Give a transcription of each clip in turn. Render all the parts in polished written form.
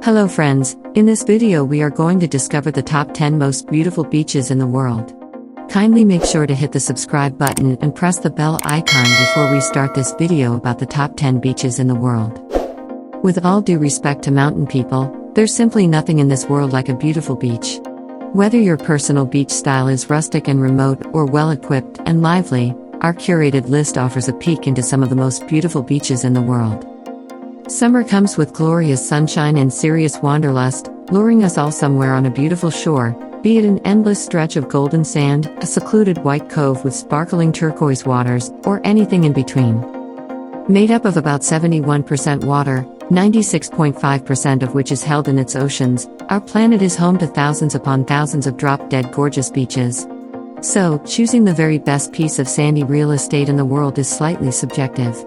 Hello friends, in this video we are going to discover the top 10 most beautiful beaches in the world. Kindly make sure to hit the subscribe button and press the bell icon before we start this video about the top 10 beaches in the world. With all due respect to mountain people, there's simply nothing in this world like a beautiful beach. Whether your personal beach style is rustic and remote or well-equipped and lively, our curated list offers a peek into some of the most beautiful beaches in the world. Summer comes with glorious sunshine and serious wanderlust, luring us all somewhere on a beautiful shore, be it an endless stretch of golden sand, a secluded white cove with sparkling turquoise waters, or anything in between. Made up of about 71% water, 96.5% of which is held in its oceans, our planet is home to thousands upon thousands of drop-dead gorgeous beaches. So, choosing the very best piece of sandy real estate in the world is slightly subjective.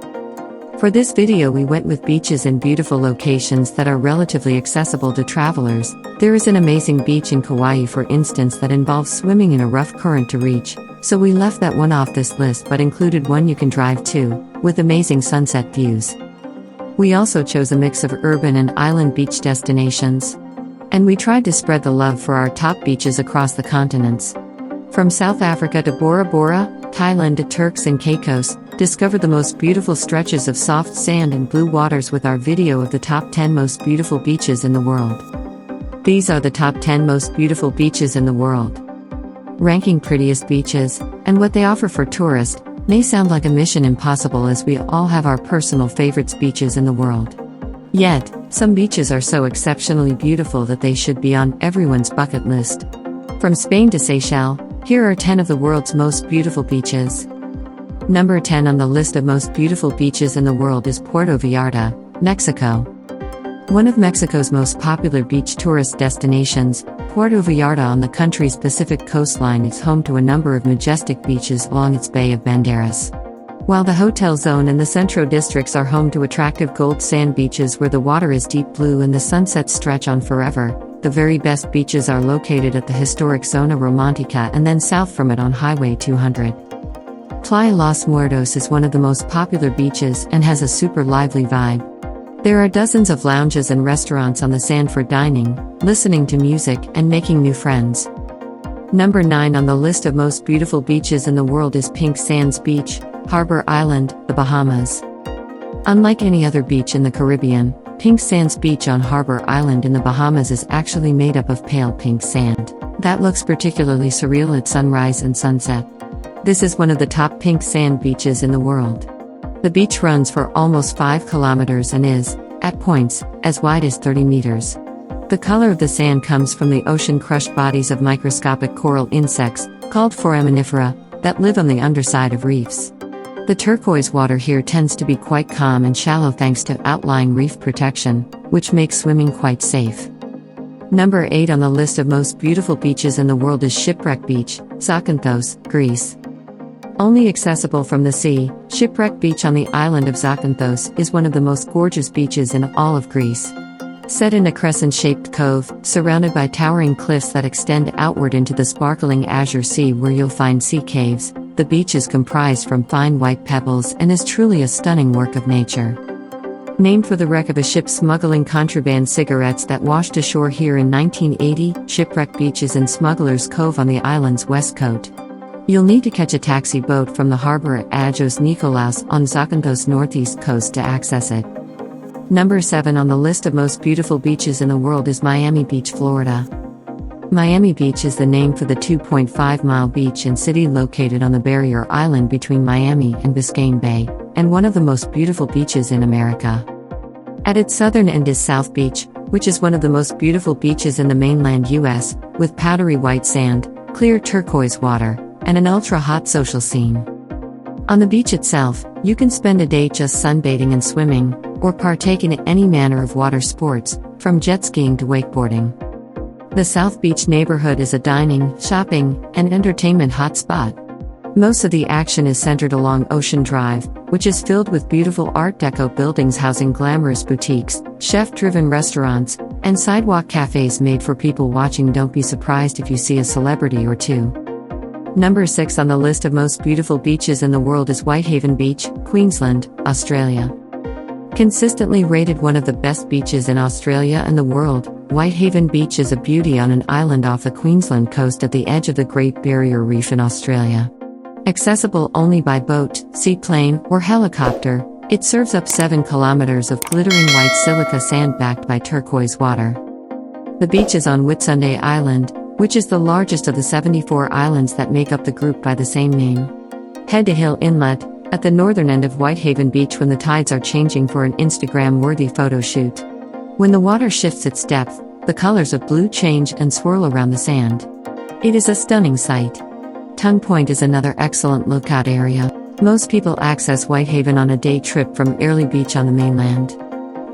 For this video we went with beaches in beautiful locations that are relatively accessible to travelers. There is an amazing beach in Kauai for instance that involves swimming in a rough current to reach, so we left that one off this list but included one you can drive to, with amazing sunset views. We also chose a mix of urban and island beach destinations. And we tried to spread the love for our top beaches across the continents. From South Africa to Bora Bora, Thailand to Turks and Caicos, discover the most beautiful stretches of soft sand and blue waters with our video of the top 10 most beautiful beaches in the world. These are the top 10 most beautiful beaches in the world. Ranking prettiest beaches, and what they offer for tourists, may sound like a mission impossible as we all have our personal favorites beaches in the world. Yet, some beaches are so exceptionally beautiful that they should be on everyone's bucket list. From Spain to Seychelles, here are 10 of the world's most beautiful beaches. Number 10 on the list of most beautiful beaches in the world is Puerto Vallarta, Mexico. One of Mexico's most popular beach tourist destinations, Puerto Vallarta on the country's Pacific coastline is home to a number of majestic beaches along its Bay of Banderas. While the Hotel Zone and the Centro districts are home to attractive gold sand beaches where the water is deep blue and the sunsets stretch on forever, the very best beaches are located at the historic Zona Romantica and then south from it on Highway 200. Playa Los Muertos is one of the most popular beaches and has a super lively vibe. There are dozens of lounges and restaurants on the sand for dining, listening to music, and making new friends. Number 9 on the list of most beautiful beaches in the world is Pink Sands Beach, Harbour Island, the Bahamas. Unlike any other beach in the Caribbean, Pink Sands Beach on Harbour Island in the Bahamas is actually made up of pale pink sand that looks particularly surreal at sunrise and sunset. This is one of the top pink sand beaches in the world. The beach runs for almost 5 kilometers and is, at points, as wide as 30 meters. The color of the sand comes from the ocean-crushed bodies of microscopic coral insects, called foraminifera, that live on the underside of reefs. The turquoise water here tends to be quite calm and shallow thanks to outlying reef protection, which makes swimming quite safe. Number 8 on the list of most beautiful beaches in the world is Shipwreck Beach, ZAKYNTHOS, Greece. Only accessible from the sea, Shipwreck Beach on the island of ZAKYNTHOS is one of the most gorgeous beaches in all of Greece. Set in a crescent-shaped cove, surrounded by towering cliffs that extend outward into the sparkling azure sea where you'll find sea caves, the beach is comprised from fine white pebbles and is truly a stunning work of nature. Named for the wreck of a ship smuggling contraband cigarettes that washed ashore here in 1980, Shipwreck Beach is in Smuggler's Cove on the island's west coast. You'll need to catch a taxi boat from the harbor at Agios Nikolaos on ZAKYNTHOS' northeast coast to access it. Number 7 on the list of most beautiful beaches in the world is Miami Beach, Florida. Miami Beach is the name for the 2.5-mile beach and city located on the barrier island between Miami and Biscayne Bay, and one of the most beautiful beaches in America. At its southern end is South Beach, which is one of the most beautiful beaches in the mainland U.S., with powdery white sand, clear turquoise water, and an ultra-hot social scene. On the beach itself, you can spend a day just sunbathing and swimming, or partake in any manner of water sports, from jet skiing to wakeboarding. The South Beach neighborhood is a dining, shopping, and entertainment hotspot. Most of the action is centered along Ocean Drive, which is filled with beautiful Art Deco buildings housing glamorous boutiques, chef-driven restaurants, and sidewalk cafes made for people watching. Don't be surprised if you see a celebrity or two. Number 6 on the list of most beautiful beaches in the world is Whitehaven Beach, Queensland, Australia. Consistently rated one of the best beaches in Australia and the world, Whitehaven Beach is a beauty on an island off the Queensland coast at the edge of the Great Barrier Reef in Australia. Accessible only by boat, seaplane, or helicopter, it serves up 7 kilometers of glittering white silica sand backed by turquoise water. The beach is on Whitsunday Island, which is the largest of the 74 islands that make up the group by the same name. Head to Hill Inlet, at the northern end of Whitehaven Beach when the tides are changing for an Instagram-worthy photo shoot. When the water shifts its depth, the colors of blue change and swirl around the sand. It is a stunning sight. Tongue Point is another excellent lookout area. Most people access Whitehaven on a day trip from Airlie Beach on the mainland.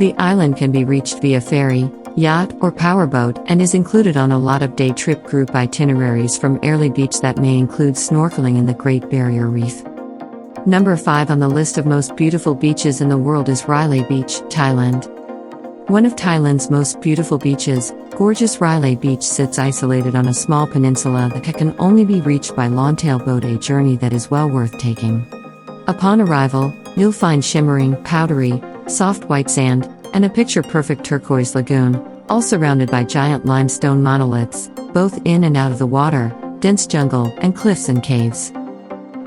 The island can be reached via ferry, yacht, or powerboat and is included on a lot of day trip group itineraries from Airlie Beach that may include snorkeling in the Great Barrier Reef. Number 5 on the list of most beautiful beaches in the world is RAILAY Beach, Thailand. One of Thailand's most beautiful beaches, gorgeous RAILAY Beach sits isolated on a small peninsula that can only be reached by longtail boat, a journey that is well worth taking. Upon arrival, you'll find shimmering, powdery, soft white sand, and a picture-perfect turquoise lagoon, all surrounded by giant limestone monoliths, both in and out of the water, dense jungle, and cliffs and caves.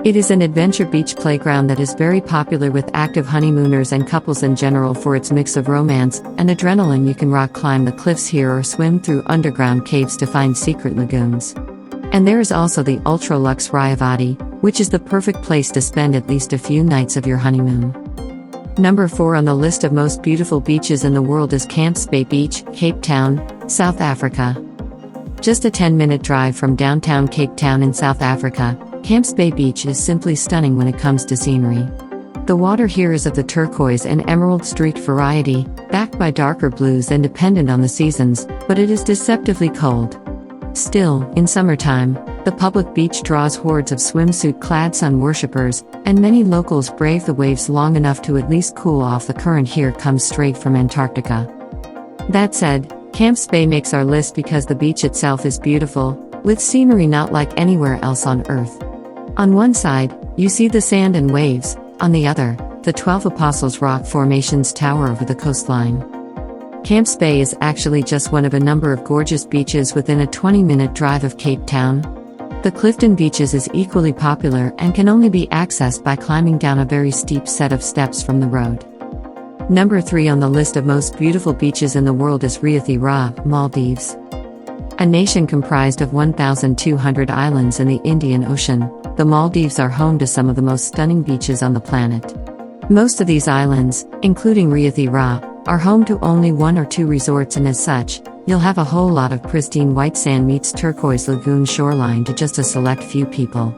It is an adventure beach playground that is very popular with active honeymooners and couples in general for its mix of romance and adrenaline. You can rock climb the cliffs here or swim through underground caves to find secret lagoons. And there is also the ultra-luxe Rayavati, which is the perfect place to spend at least a few nights of your honeymoon. Number 4 on the list of most beautiful beaches in the world is Camps Bay Beach, Cape Town, South Africa. Just a 10-minute drive from downtown Cape Town in South Africa, Camps Bay Beach is simply stunning when it comes to scenery. The water here is of the turquoise and emerald streaked variety, backed by darker blues and dependent on the seasons, but it is deceptively cold. Still, in summertime, the public beach draws hordes of swimsuit-clad sun worshippers, and many locals brave the waves long enough to at least cool off. The current here comes straight from Antarctica. That said, Camps Bay makes our list because the beach itself is beautiful, with scenery not like anywhere else on Earth. On one side, you see the sand and waves, on the other, the 12 Apostles rock formations tower over the coastline. Camps Bay is actually just one of a number of gorgeous beaches within a 20-minute drive of Cape Town. The Clifton Beaches is equally popular and can only be accessed by climbing down a very steep set of steps from the road. Number 3 on the list of most beautiful beaches in the world is REETHI, Maldives. A nation comprised of 1,200 islands in the Indian Ocean, the Maldives are home to some of the most stunning beaches on the planet. Most of these islands, including REETHI, are home to only 1 or 2 resorts, and as such, you'll have a whole lot of pristine white sand meets turquoise lagoon shoreline to just a select few people.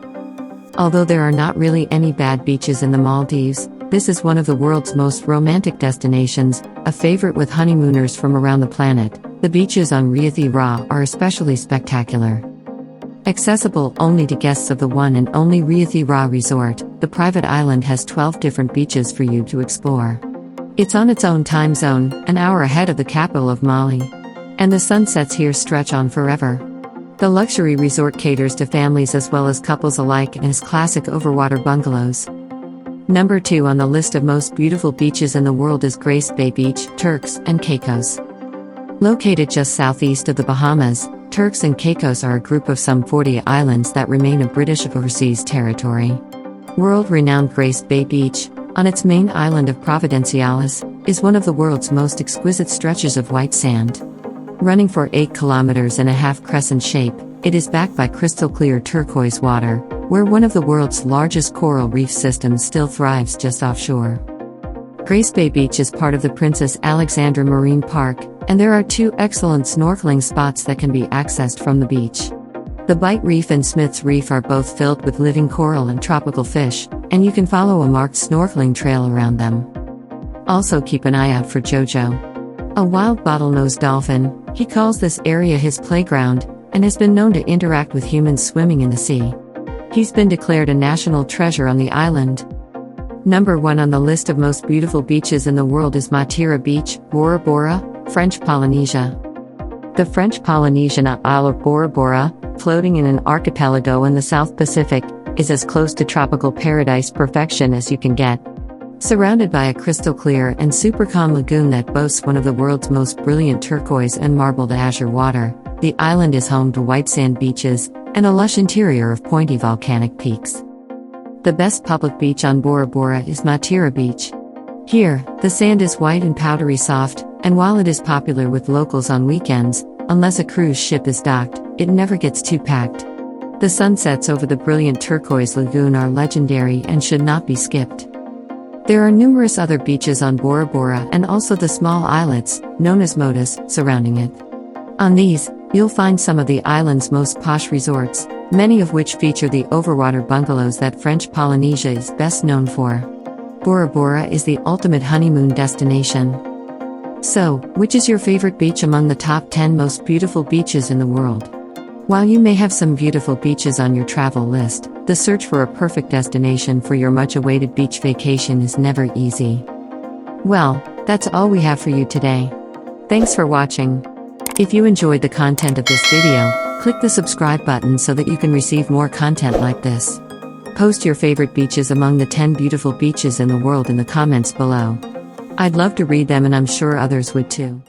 Although there are not really any bad beaches in the Maldives, this is one of the world's most romantic destinations, a favorite with honeymooners from around the planet. The beaches on REETHI are especially spectacular. Accessible only to guests of the one and only REETHI resort, the private island has 12 different beaches for you to explore. It's on its own time zone, an hour ahead of the capital of Mali. And the sunsets here stretch on forever. The luxury resort caters to families as well as couples alike and has classic overwater bungalows. Number 2 on the list of most beautiful beaches in the world is Grace Bay Beach, Turks and Caicos. Located just southeast of the Bahamas, Turks and Caicos are a group of some 40 islands that remain a British overseas territory. World-renowned Grace Bay Beach, on its main island of Providenciales, is one of the world's most exquisite stretches of white sand. Running for 8 kilometers in a half-crescent shape, it is backed by crystal-clear turquoise water, where one of the world's largest coral reef systems still thrives just offshore. Grace Bay Beach is part of the Princess Alexandra Marine Park, and there are 2 excellent snorkeling spots that can be accessed from the beach. The Bight Reef and Smith's Reef are both filled with living coral and tropical fish, and you can follow a marked snorkeling trail around them. Also keep an eye out for Jojo, a wild bottlenose dolphin. He calls this area his playground, and has been known to interact with humans swimming in the sea. He's been declared a national treasure on the island. Number 1 on the list of most beautiful beaches in the world is MATIRA Beach, Bora Bora, French Polynesia. The French Polynesian Isle of Bora Bora, floating in an archipelago in the South Pacific, is as close to tropical paradise perfection as you can get. Surrounded by a crystal clear and super calm lagoon that boasts one of the world's most brilliant turquoise and marbled azure water, the island is home to white sand beaches and a lush interior of pointy volcanic peaks. The best public beach on Bora Bora is MATIRA Beach. Here, the sand is white and powdery soft, and while it is popular with locals on weekends, unless a cruise ship is docked, it never gets too packed. The sunsets over the brilliant turquoise lagoon are legendary and should not be skipped. There are numerous other beaches on Bora Bora and also the small islets, known as motas, surrounding it. On these, you'll find some of the island's most posh resorts, many of which feature the overwater bungalows that French Polynesia is best known for. Bora Bora is the ultimate honeymoon destination. So, which is your favorite beach among the top 10 most beautiful beaches in the world? While you may have some beautiful beaches on your travel list, the search for a perfect destination for your much-awaited beach vacation is never easy. Well, that's all we have for you today. Thanks for watching. If you enjoyed the content of this video, click the subscribe button so that you can receive more content like this. Post your favorite beaches among the 10 beautiful beaches in the world in the comments below. I'd love to read them and I'm sure others would too.